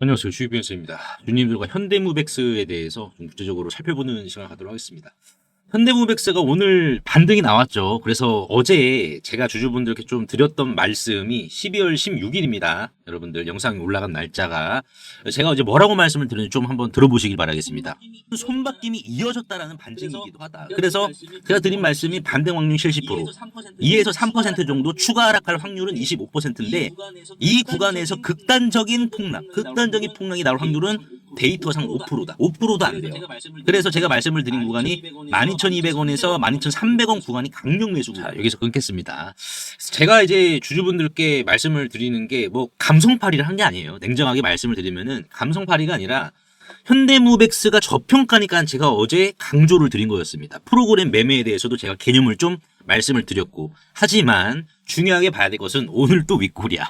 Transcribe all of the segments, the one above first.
안녕하세요. 주식비연수입니다. 주님들과 현대무백스에 대해서 좀 구체적으로 살펴보는 시간을 갖도록 하겠습니다. 현대무백스가 오늘 반등이 나왔죠. 그래서 어제 제가 주주분들께 좀 드렸던 말씀이 12월 16일입니다. 여러분들 영상이 올라간 날짜가 제가 어제 뭐라고 말씀을 드렸는지 좀 한번 들어보시길 바라겠습니다. 손바뀜이 이어졌다라는 반증이기도 하다. 그래서 제가 드린 말씀이 반등 확률 70%, 2에서 3% 정도 추가 하락할 확률은 25%인데 이 구간에서 극단적인 폭락이 나올 확률은 데이터상 5%다. 5%도 안 돼요. 그래서 제가 말씀을 드린 구간이 12,200원에서 12,300원 구간이 강력 매수. 자, 여기서 끊겠습니다. 제가 이제 주주분들께 말씀을 드리는 게 뭐 감성팔이를 한 게 아니에요. 냉정하게 말씀을 드리면은 감성팔이가 아니라 현대무백스가 저평가니까 제가 어제 강조를 드린 거였습니다. 프로그램 매매에 대해서도 제가 개념을 좀 말씀을 드렸고, 하지만 중요하게 봐야 될 것은 오늘 또 윗골이야.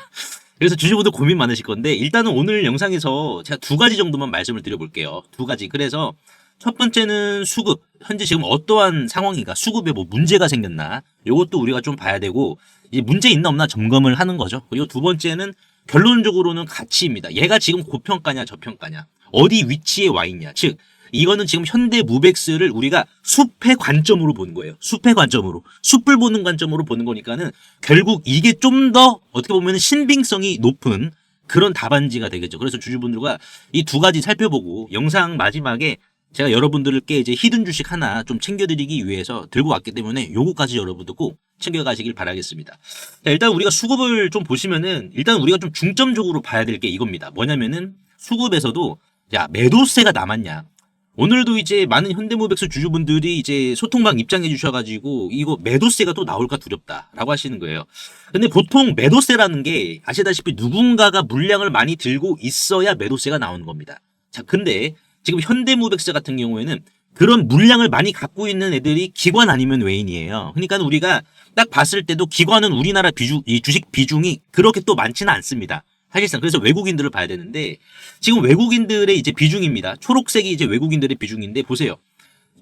그래서 주주분들 고민 많으실 건데 일단은 오늘 영상에서 제가 두 가지 정도만 말씀을 드려볼게요. 두 가지. 그래서 첫 번째는 수급. 현재 지금 어떠한 상황인가? 수급에 뭐 문제가 생겼나? 이것도 우리가 좀 봐야 되고 이제 문제 있나 없나 점검을 하는 거죠. 그리고 두 번째는 결론적으로는 가치입니다. 얘가 지금 고평가냐 저평가냐? 어디 위치에 와 있냐? 즉 이거는 지금 현대무백스를 우리가 숲의 관점으로 보는 거예요. 숲의 관점으로. 숲을 보는 관점으로 보는 거니까는 결국 이게 좀 더 어떻게 보면 신빙성이 높은 그런 답안지가 되겠죠. 그래서 주주분들과 이 두 가지 살펴보고 영상 마지막에 제가 여러분들께 이제 히든 주식 하나 좀 챙겨드리기 위해서 들고 왔기 때문에 요거까지 여러분들 꼭 챙겨가시길 바라겠습니다. 자, 일단 우리가 수급을 좀 보시면은 일단 우리가 좀 중점적으로 봐야 될 게 이겁니다. 뭐냐면은 수급에서도 야, 매도세가 남았냐? 오늘도 이제 많은 현대무백스 주주분들이 이제 소통방 입장해 주셔가지고 이거 매도세가 또 나올까 두렵다라고 하시는 거예요. 근데 보통 매도세라는 게 아시다시피 누군가가 물량을 많이 들고 있어야 매도세가 나오는 겁니다. 자, 근데 지금 현대무백스 같은 경우에는 그런 물량을 많이 갖고 있는 애들이 기관 아니면 외인이에요. 그러니까 우리가 딱 봤을 때도 기관은 우리나라 이 주식 비중이 그렇게 또 많지는 않습니다. 사실상 그래서 외국인들을 봐야 되는데 지금 외국인들의 이제 비중입니다. 초록색이 이제 외국인들의 비중인데 보세요.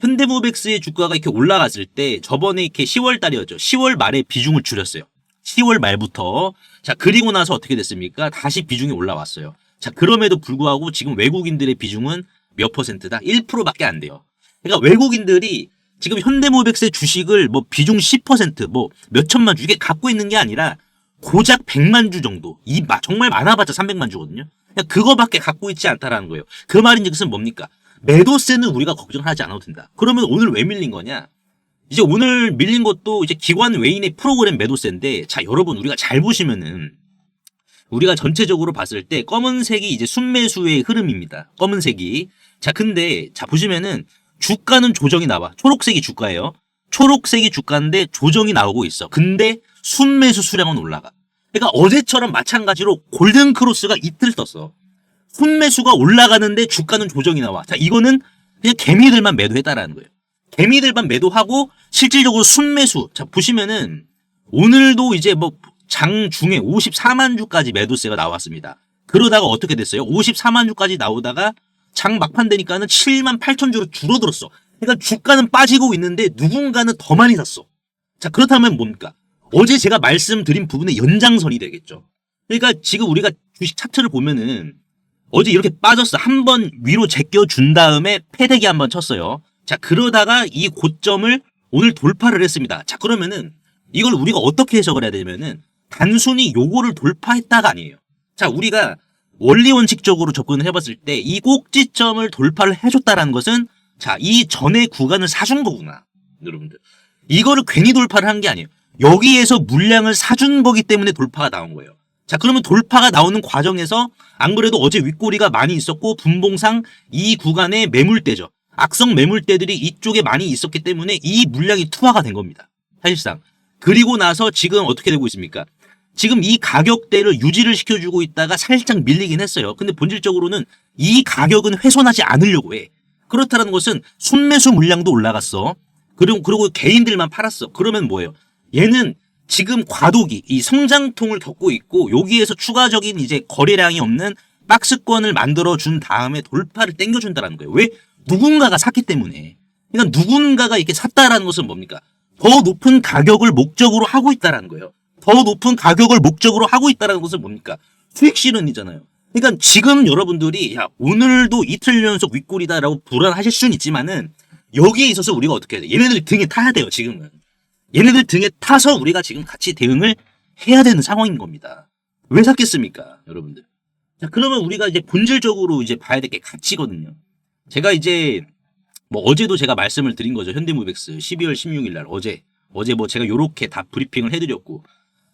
현대무백스의 주가가 이렇게 올라갔을 때 저번에 이렇게 10월 달이었죠. 10월 말에 비중을 줄였어요. 10월 말부터. 자, 그리고 나서 어떻게 됐습니까? 다시 비중이 올라왔어요. 자, 그럼에도 불구하고 지금 외국인들의 비중은 몇 %다? 1%밖에 안 돼요. 그러니까 외국인들이 지금 현대무백스의 주식을 뭐 비중 10% 뭐 몇천만 주 이게 갖고 있는 게 아니라 고작 100만 주 정도. 정말 많아봤자 300만 주거든요. 그냥 그거밖에 갖고 있지 않다라는 거예요. 그 말인즉슨 뭡니까? 매도세는 우리가 걱정하지 않아도 된다. 그러면 오늘 왜 밀린 거냐? 이제 오늘 밀린 것도 이제 기관 외인의 프로그램 매도세인데, 자, 여러분 우리가 잘 보시면은 우리가 전체적으로 봤을 때 검은색이 이제 순매수의 흐름입니다. 검은색이. 자, 근데 자 보시면은 주가는 조정이 나와. 초록색이 주가예요. 초록색이 주가인데 조정이 나오고 있어. 근데 순매수 수량은 올라가. 그러니까 어제처럼 마찬가지로 골든크로스가 이틀 떴어. 순매수가 올라가는데 주가는 조정이 나와. 자, 이거는 그냥 개미들만 매도했다라는 거예요. 개미들만 매도하고 실질적으로 순매수. 자, 보시면은 오늘도 이제 뭐 장중에 54만 주까지 매도세가 나왔습니다. 그러다가 어떻게 됐어요? 54만 주까지 나오다가 장 막판 되니까는 7만 8천 주로 줄어들었어. 그러니까 주가는 빠지고 있는데 누군가는 더 많이 샀어. 자, 그렇다면 뭡니까? 어제 제가 말씀드린 부분의 연장선이 되겠죠. 그러니까 지금 우리가 주식 차트를 보면은 어제 이렇게 빠졌어. 한 번 위로 제껴준 다음에 패대기 한번 쳤어요. 자, 그러다가 이 고점을 오늘 돌파를 했습니다. 자, 그러면은 이걸 우리가 어떻게 해석을 해야 되냐면은 단순히 요거를 돌파했다가 아니에요. 자, 우리가 원리 원칙적으로 접근을 해봤을 때 이 꼭지점을 돌파를 해줬다라는 것은 자, 이 전의 구간을 사준 거구나. 여러분들. 이거를 괜히 돌파를 한 게 아니에요. 여기에서 물량을 사준 거기 때문에 돌파가 나온 거예요. 자, 그러면 돌파가 나오는 과정에서 안 그래도 어제 윗꼬리가 많이 있었고 분봉상 이 구간에 매물대죠. 악성 매물대들이 이쪽에 많이 있었기 때문에 이 물량이 투하가 된 겁니다. 사실상. 그리고 나서 지금 어떻게 되고 있습니까? 지금 이 가격대를 유지를 시켜주고 있다가 살짝 밀리긴 했어요. 근데 본질적으로는 이 가격은 훼손하지 않으려고 해. 그렇다는 것은 순매수 물량도 올라갔어. 그리고 개인들만 팔았어. 그러면 뭐예요? 얘는 지금 과도기, 이 성장통을 겪고 있고 여기에서 추가적인 이제 거래량이 없는 박스권을 만들어준 다음에 돌파를 땡겨준다는 거예요. 왜? 누군가가 샀기 때문에. 그러니까 누군가가 이렇게 샀다라는 것은 뭡니까? 더 높은 가격을 목적으로 하고 있다라는 거예요. 더 높은 가격을 목적으로 하고 있다는 것은 뭡니까? 수익 실현이잖아요. 그러니까 지금 여러분들이 야 오늘도 이틀 연속 윗골이다라고 불안하실 수는 있지만은 여기에 있어서 우리가 어떻게 해야 돼? 얘네들 등에 타야 돼요 지금은. 얘네들 등에 타서 우리가 지금 같이 대응을 해야 되는 상황인 겁니다. 왜 샀겠습니까 여러분들? 자 그러면 우리가 이제 본질적으로 이제 봐야 될 게 가치거든요. 제가 이제 뭐 어제도 제가 말씀을 드린 거죠. 현대무백스 12월 16일 날 어제 뭐 제가 요렇게 다 브리핑을 해드렸고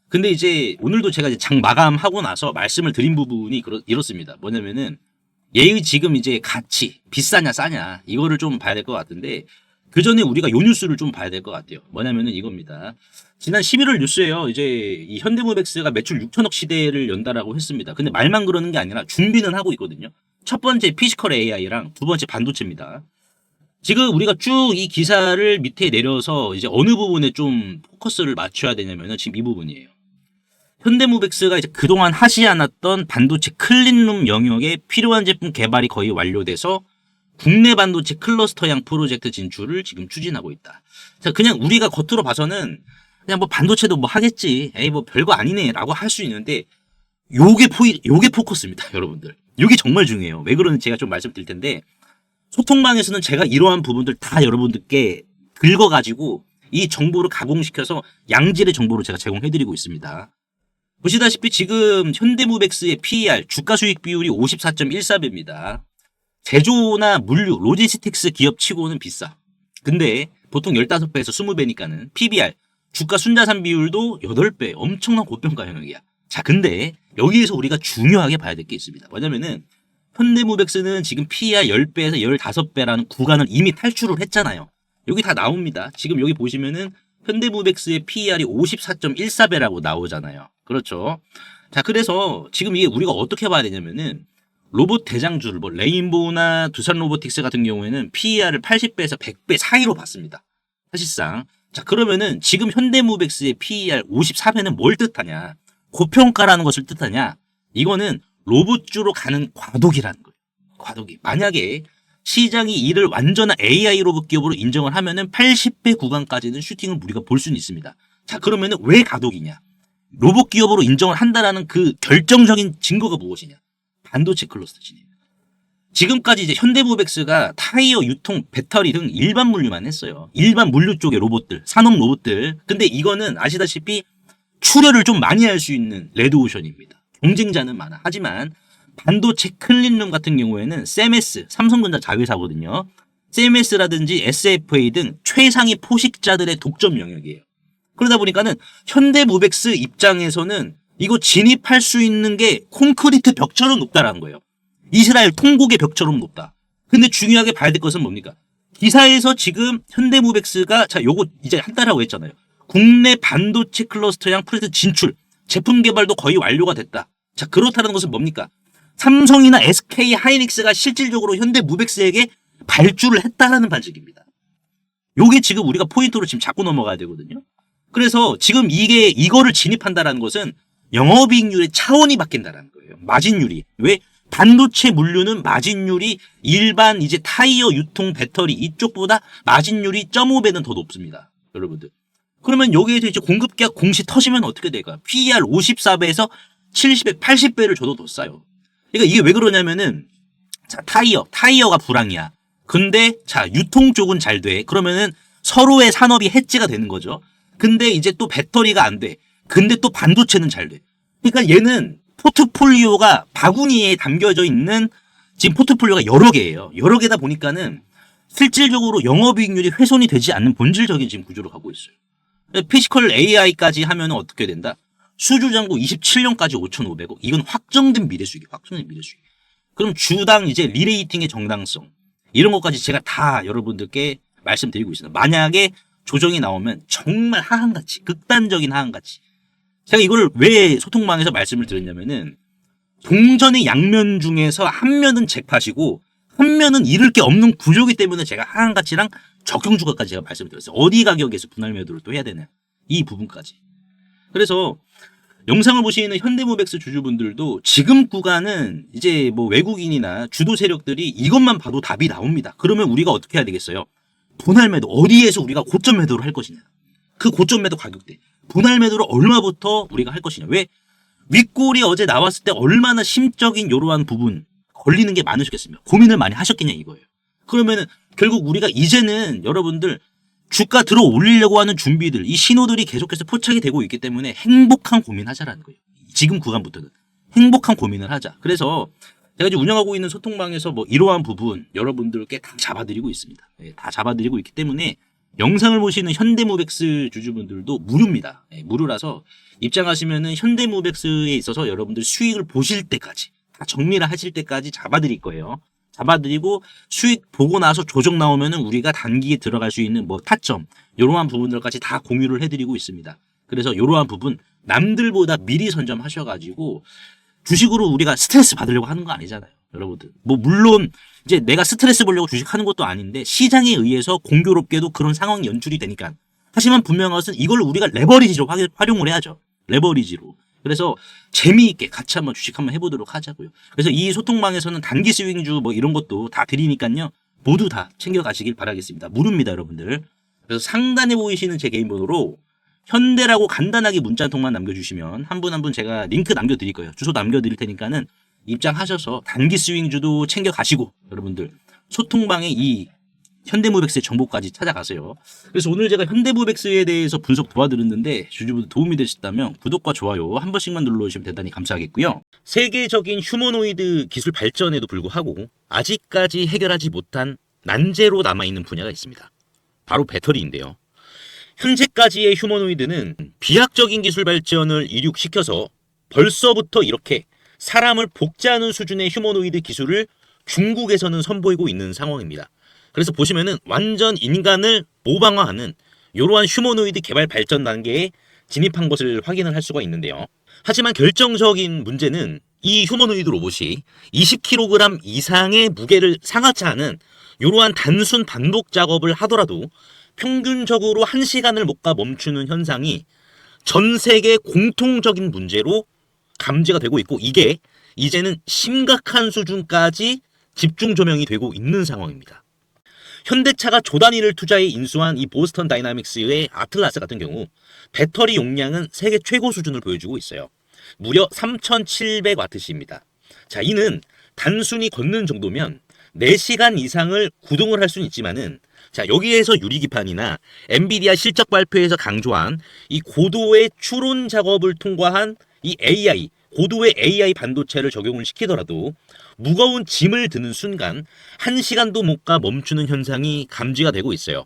근데 이제 오늘도 제가 이제 장 마감하고 나서 말씀을 드린 부분이 이렇습니다. 뭐냐면은 얘의 지금 이제 가치 비싸냐 싸냐 이거를 좀 봐야 될 것 같은데 그 전에 우리가 요 뉴스를 좀 봐야 될 것 같아요. 뭐냐면은 이겁니다. 지난 11월 뉴스에요. 이제 이 현대무백스가 매출 6천억 시대를 연다라고 했습니다. 근데 말만 그러는 게 아니라 준비는 하고 있거든요. 첫 번째 피지컬 AI랑 두 번째 반도체입니다. 지금 우리가 쭉 이 기사를 밑에 내려서 이제 어느 부분에 좀 포커스를 맞춰야 되냐면은 지금 이 부분이에요. 현대무백스가 이제 그동안 하지 않았던 반도체 클린룸 영역에 필요한 제품 개발이 거의 완료돼서 국내 반도체 클러스터형 프로젝트 진출을 지금 추진하고 있다. 자, 그냥 우리가 겉으로 봐서는 그냥 뭐 반도체도 뭐 하겠지. 에이, 뭐 별거 아니네. 라고 할 수 있는데, 요게 포커스입니다, 여러분들. 요게 정말 중요해요. 왜 그러는지 제가 좀 말씀드릴 텐데, 소통방에서는 제가 이러한 부분들 다 여러분들께 긁어가지고 이 정보를 가공시켜서 양질의 정보를 제가 제공해드리고 있습니다. 보시다시피 지금 현대무백스의 PER 주가 수익 비율이 54.14배입니다. 제조나 물류, 로지스틱스 기업 치고는 비싸. 근데 보통 15배에서 20배니까는 PBR 주가 순자산 비율도 8배 엄청난 고평가 영역이야. 자, 근데 여기에서 우리가 중요하게 봐야 될 게 있습니다. 뭐냐면은 현대무백스는 지금 PER 10배에서 15배라는 구간을 이미 탈출을 했잖아요. 여기 다 나옵니다. 지금 여기 보시면은 현대무백스의 PER이 54.14배라고 나오잖아요. 그렇죠. 자, 그래서 지금 이게 우리가 어떻게 봐야 되냐면은 로봇 대장주를 뭐 레인보우나 두산 로보틱스 같은 경우에는 PER을 80배에서 100배 사이로 봤습니다. 사실상. 자, 그러면은 지금 현대무백스의 PER 54배는 뭘 뜻하냐? 고평가라는 것을 뜻하냐? 이거는 로봇주로 가는 과도기라는 거예요. 과도기. 만약에 시장이 이를 완전한 AI 로봇 기업으로 인정을 하면은 80배 구간까지는 슈팅을 우리가 볼 수는 있습니다. 자, 그러면은 왜 과도기냐? 로봇 기업으로 인정을 한다라는 그 결정적인 증거가 무엇이냐? 반도체 클러스터지. 지금까지 이제 현대무백스가 타이어, 유통, 배터리 등 일반 물류만 했어요. 일반 물류 쪽의 로봇들, 산업 로봇들. 근데 이거는 아시다시피 출혈을 좀 많이 할 수 있는 레드오션입니다. 경쟁자는 많아. 하지만 반도체 클린룸 같은 경우에는 세메스, 삼성전자 자회사거든요. 세메스라든지 SFA 등 최상위 포식자들의 독점 영역이에요. 그러다 보니까는 현대무백스 입장에서는 이거 진입할 수 있는 게 콘크리트 벽처럼 높다라는 거예요. 이스라엘 통곡의 벽처럼 높다. 근데 중요하게 봐야 될 것은 뭡니까? 기사에서 지금 현대무백스가 자 요거 이제 한다라고 했잖아요. 국내 반도체 클러스터형 프로젝트 진출, 제품 개발도 거의 완료가 됐다. 자, 그렇다는 것은 뭡니까? 삼성이나 SK 하이닉스가 실질적으로 현대무백스에게 발주를 했다라는 반증입니다. 요게 지금 우리가 포인트로 지금 잡고 넘어가야 되거든요. 그래서 지금 이거를 진입한다라는 것은 영업이익률의 차원이 바뀐다라는 거예요. 마진율이. 왜? 반도체 물류는 마진율이 일반 이제 타이어, 유통, 배터리 이쪽보다 마진율이 0.5배는 더 높습니다. 여러분들. 그러면 여기에서 이제 공급계약 공시 터지면 어떻게 될까요? PER 54배에서 70배, 80배를 줘도 더 싸요. 그러니까 이게 왜 그러냐면은 자, 타이어가 불황이야. 근데 자, 유통 쪽은 잘 돼. 그러면은 서로의 산업이 해지가 되는 거죠. 근데 이제 또 배터리가 안 돼. 근데 또 반도체는 잘 돼. 그러니까 얘는 포트폴리오가 바구니에 담겨져 있는 지금 포트폴리오가 여러 개예요. 여러 개다 보니까는 실질적으로 영업이익률이 훼손이 되지 않는 본질적인 지금 구조로 가고 있어요. 피지컬 AI까지 하면 어떻게 된다? 수주잔고 27년까지 5,500억. 이건 확정된 미래수익이에요. 확정된 미래수익. 그럼 주당 이제 리레이팅의 정당성 이런 것까지 제가 다 여러분들께 말씀드리고 있습니다. 만약에 조정이 나오면 정말 하한가치, 극단적인 하한가치. 제가 이걸 왜 소통망에서 말씀을 드렸냐면은 동전의 양면 중에서 한 면은 잭팟이고 한 면은 잃을 게 없는 구조이기 때문에 제가 하한가치랑 적용주가까지 제가 말씀을 드렸어요. 어디 가격에서 분할 매도를 또 해야 되냐. 이 부분까지. 그래서 영상을 보시는 현대무백스 주주분들도 지금 구간은 이제 뭐 외국인이나 주도 세력들이 이것만 봐도 답이 나옵니다. 그러면 우리가 어떻게 해야 되겠어요? 분할 매도. 어디에서 우리가 고점 매도를 할 것이냐. 그 고점 매도 가격대. 분할 매도를 얼마부터 우리가 할 것이냐. 왜? 윗골이 어제 나왔을 때 얼마나 심적인 이러한 부분 걸리는 게 많으셨겠습니까? 고민을 많이 하셨겠냐 이거예요. 그러면은 결국 우리가 이제는 여러분들 주가 들어 올리려고 하는 준비들, 이 신호들이 계속해서 포착이 되고 있기 때문에 행복한 고민하자라는 거예요. 지금 구간부터는 행복한 고민을 하자. 그래서 제가 이제 운영하고 있는 소통방에서 뭐 이러한 부분 여러분들께 다 잡아드리고 있습니다. 다 잡아드리고 있기 때문에 영상을 보시는 현대모백스 주주분들도 무료입니다. 무료라서 입장하시면은 현대모백스에 있어서 여러분들 수익을 보실 때까지 다 정리를 하실 때까지 잡아드릴 거예요. 잡아드리고 수익 보고 나서 조정 나오면은 우리가 단기에 들어갈 수 있는 뭐 타점 이러한 부분들까지 다 공유를 해드리고 있습니다. 그래서 이러한 부분 남들보다 미리 선점하셔가지고 주식으로 우리가 스트레스 받으려고 하는 거 아니잖아요, 여러분들. 뭐 물론 이제 내가 스트레스 보려고 주식하는 것도 아닌데 시장에 의해서 공교롭게도 그런 상황이 연출이 되니까. 하지만 분명한 것은 이걸 우리가 레버리지로 활용을 해야죠. 레버리지로. 그래서 재미있게 같이 한번 주식 한번 해보도록 하자고요. 그래서 이 소통방에서는 단기 스윙주 뭐 이런 것도 다 드리니까요. 모두 다 챙겨가시길 바라겠습니다. 무료입니다, 여러분들. 그래서 상단에 보이시는 제 개인 번호로 현대라고 간단하게 문자 한 통만 남겨주시면 한 분 한 분 제가 링크 남겨드릴 거예요. 주소 남겨드릴 테니까는 입장하셔서 단기 스윙주도 챙겨가시고 여러분들 소통방에 이 현대모백스의 정보까지 찾아가세요. 그래서 오늘 제가 현대모백스에 대해서 분석 도와드렸는데 주주분들 도움이 되셨다면 구독과 좋아요 한 번씩만 눌러주시면 대단히 감사하겠고요. 세계적인 휴머노이드 기술 발전에도 불구하고 아직까지 해결하지 못한 난제로 남아있는 분야가 있습니다. 바로 배터리인데요. 현재까지의 휴머노이드는 비약적인 기술 발전을 이룩시켜서 벌써부터 이렇게 사람을 복제하는 수준의 휴머노이드 기술을 중국에서는 선보이고 있는 상황입니다. 그래서 보시면은 완전 인간을 모방화하는 이러한 휴머노이드 개발 발전 단계에 진입한 것을 확인을 할 수가 있는데요. 하지만 결정적인 문제는 이 휴머노이드 로봇이 20kg 이상의 무게를 상하치 않은 이러한 단순 반복 작업을 하더라도 평균적으로 1시간을 못 가 멈추는 현상이 전 세계 공통적인 문제로 감지가 되고 있고 이게 이제는 심각한 수준까지 집중 조명이 되고 있는 상황입니다. 현대차가 조 단위를 투자해 인수한 이 보스턴 다이나믹스의 아틀라스 같은 경우 배터리 용량은 세계 최고 수준을 보여주고 있어요. 무려 3700W입니다. 자, 이는 단순히 걷는 정도면 4시간 이상을 구동을 할 수는 있지만은 자, 여기에서 유리기판이나 엔비디아 실적 발표에서 강조한 이 고도의 추론 작업을 통과한 이 AI, 고도의 AI 반도체를 적용을 시키더라도 무거운 짐을 드는 순간 1시간도 못 가 멈추는 현상이 감지가 되고 있어요.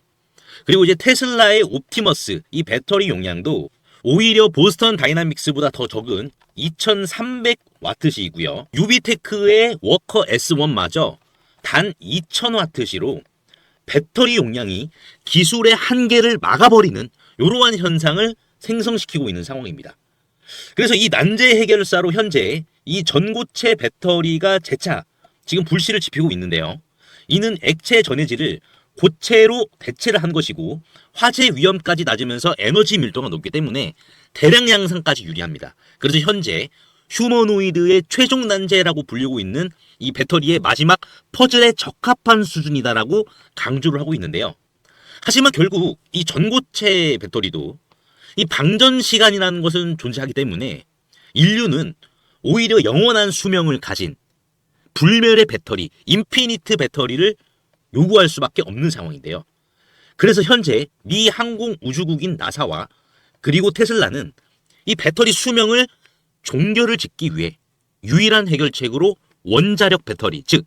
그리고 이제 테슬라의 옵티머스 이 배터리 용량도 오히려 보스턴 다이나믹스보다 더 적은 2300W이고요. 유비테크의 워커 S1마저 단 2000W로 배터리 용량이 기술의 한계를 막아버리는 이러한 현상을 생성시키고 있는 상황입니다. 그래서 이 난제 해결사로 현재 이 전고체 배터리가 재차 지금 불씨를 지피고 있는데요. 이는 액체 전해질을 고체로 대체를 한 것이고 화재 위험까지 낮으면서 에너지 밀도가 높기 때문에 대량 양산까지 유리합니다. 그래서 현재 휴머노이드의 최종 난제라고 불리고 있는 이 배터리의 마지막 퍼즐에 적합한 수준이다라고 강조를 하고 있는데요. 하지만 결국 이 전고체 배터리도 이 방전 시간이라는 것은 존재하기 때문에 인류는 오히려 영원한 수명을 가진 불멸의 배터리, 인피니트 배터리를 요구할 수밖에 없는 상황인데요. 그래서 현재 미 항공우주국인 나사와 그리고 테슬라는 이 배터리 수명을 종결을 짓기 위해 유일한 해결책으로 원자력 배터리, 즉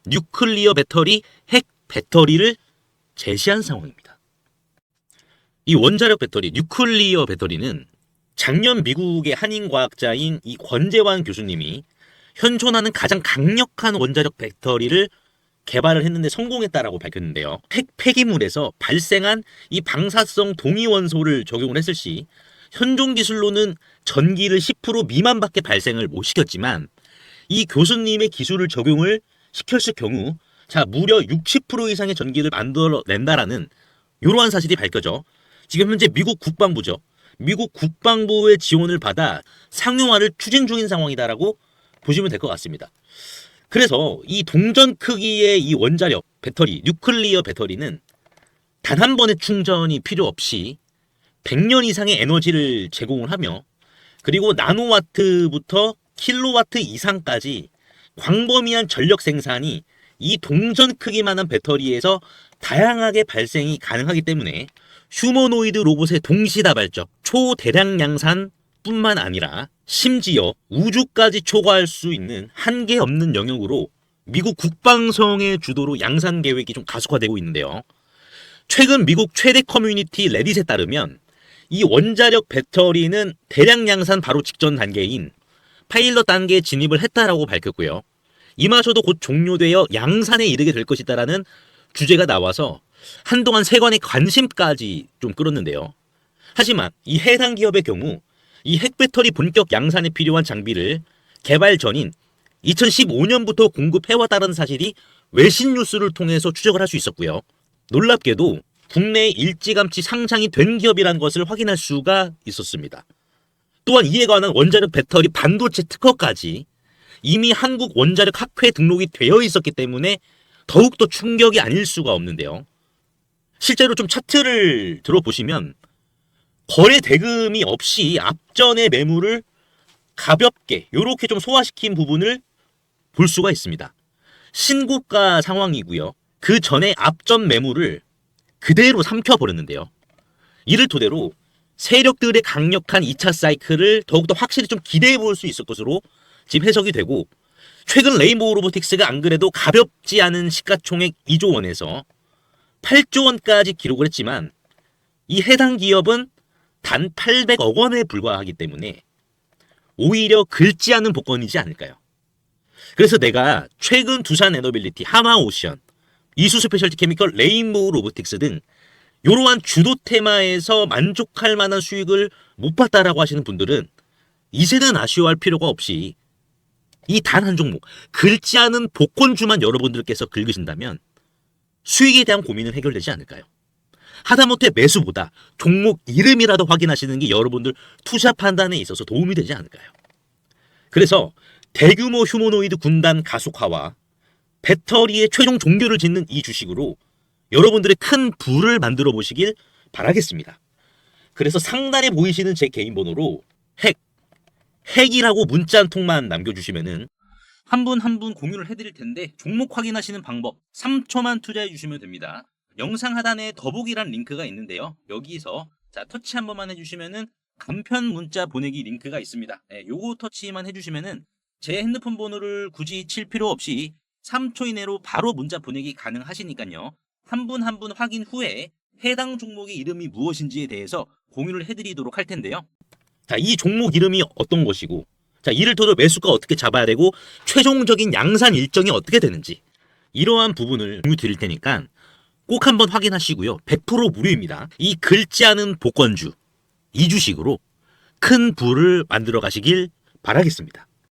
뉴클리어 배터리, 핵 배터리를 제시한 상황입니다. 이 원자력 배터리, 뉴클리어 배터리는 작년 미국의 한인 과학자인 이 권재환 교수님이 현존하는 가장 강력한 원자력 배터리를 개발을 했는데 성공했다라고 밝혔는데요. 핵 폐기물에서 발생한 이 방사성 동위원소를 적용을 했을 시 현존 기술로는 전기를 10% 미만밖에 발생을 못 시켰지만 이 교수님의 기술을 적용을 시켰을 경우 자 무려 60% 이상의 전기를 만들어낸다라는 이러한 사실이 밝혀져 지금 현재 미국 국방부죠. 미국 국방부의 지원을 받아 상용화를 추진 중인 상황이다라고 보시면 될 것 같습니다. 그래서 이 동전 크기의 이 원자력 배터리, 뉴클리어 배터리는 단 한 번의 충전이 필요 없이 100년 이상의 에너지를 제공을 하며 그리고 나노와트부터 킬로와트 이상까지 광범위한 전력 생산이 이 동전 크기만한 배터리에서 다양하게 발생이 가능하기 때문에 휴머노이드 로봇의 동시다발적 초대량 양산 뿐만 아니라 심지어 우주까지 초과할 수 있는 한계 없는 영역으로 미국 국방성의 주도로 양산 계획이 좀 가속화되고 있는데요. 최근 미국 최대 커뮤니티 레딧에 따르면 이 원자력 배터리는 대량 양산 바로 직전 단계인 파일럿 단계에 진입을 했다라고 밝혔고요. 이마저도 곧 종료되어 양산에 이르게 될 것이다라는 주제가 나와서 한동안 세관의 관심까지 좀 끌었는데요. 하지만 이 해당 기업의 경우 이 핵배터리 본격 양산에 필요한 장비를 개발 전인 2015년부터 공급해왔다는 사실이 외신 뉴스를 통해서 추적을 할 수 있었고요. 놀랍게도 국내에 일찌감치 상장이 된 기업이라는 것을 확인할 수가 있었습니다. 또한 이에 관한 원자력 배터리 반도체 특허까지 이미 한국 원자력 학회에 등록이 되어 있었기 때문에 더욱더 충격이 아닐 수가 없는데요. 실제로 좀 차트를 들어보시면 거래 대금이 없이 앞전의 매물을 가볍게 이렇게 좀 소화시킨 부분을 볼 수가 있습니다. 신고가 상황이고요. 그 전에 앞전 매물을 그대로 삼켜버렸는데요. 이를 토대로 세력들의 강력한 2차 사이클을 더욱더 확실히 좀 기대해 볼 수 있을 것으로 지금 해석이 되고, 최근 레인보우 로보틱스가 안 그래도 가볍지 않은 시가총액 2조 원에서 8조 원까지 기록을 했지만 이 해당 기업은 단 800억 원에 불과하기 때문에 오히려 긁지 않은 복권이지 않을까요? 그래서 내가 최근 두산 에너빌리티, 하마오션, 이수 스페셜티 케미컬, 레인보우 로보틱스 등 이러한 주도 테마에서 만족할 만한 수익을 못 봤다라고 하시는 분들은 이제는 아쉬워할 필요가 없이 이 단 한 종목, 긁지 않은 복권주만 여러분들께서 긁으신다면 수익에 대한 고민은 해결되지 않을까요? 하다못해 매수보다 종목 이름이라도 확인하시는 게 여러분들 투자 판단에 있어서 도움이 되지 않을까요? 그래서 대규모 휴머노이드 군단 가속화와 배터리의 최종 종교를 짓는 이 주식으로 여러분들의 큰 부를 만들어 보시길 바라겠습니다. 그래서 상단에 보이시는 제 개인 번호로 핵이라고 문자 한 통만 남겨주시면은 한 분 한 분 공유를 해드릴 텐데, 종목 확인하시는 방법 3초만 투자해 주시면 됩니다. 영상 하단에 더보기란 링크가 있는데요. 여기서 터치 한 번만 해주시면은 간편 문자 보내기 링크가 있습니다. 요거 터치만 해주시면은 제 핸드폰 번호를 굳이 칠 필요 없이 3초 이내로 바로 문자 보내기 가능하시니까요. 한 분 한 분 확인 후에 해당 종목의 이름이 무엇인지에 대해서 공유를 해드리도록 할 텐데요. 자, 이 종목 이름이 어떤 것이고, 자, 이를 토대로 매수가 어떻게 잡아야 되고, 최종적인 양산 일정이 어떻게 되는지, 이러한 부분을 공유 드릴 테니까 꼭 한번 확인하시고요. 100% 무료입니다. 이 긁지 않은 복권주, 이 주식으로 큰 부를 만들어 가시길 바라겠습니다.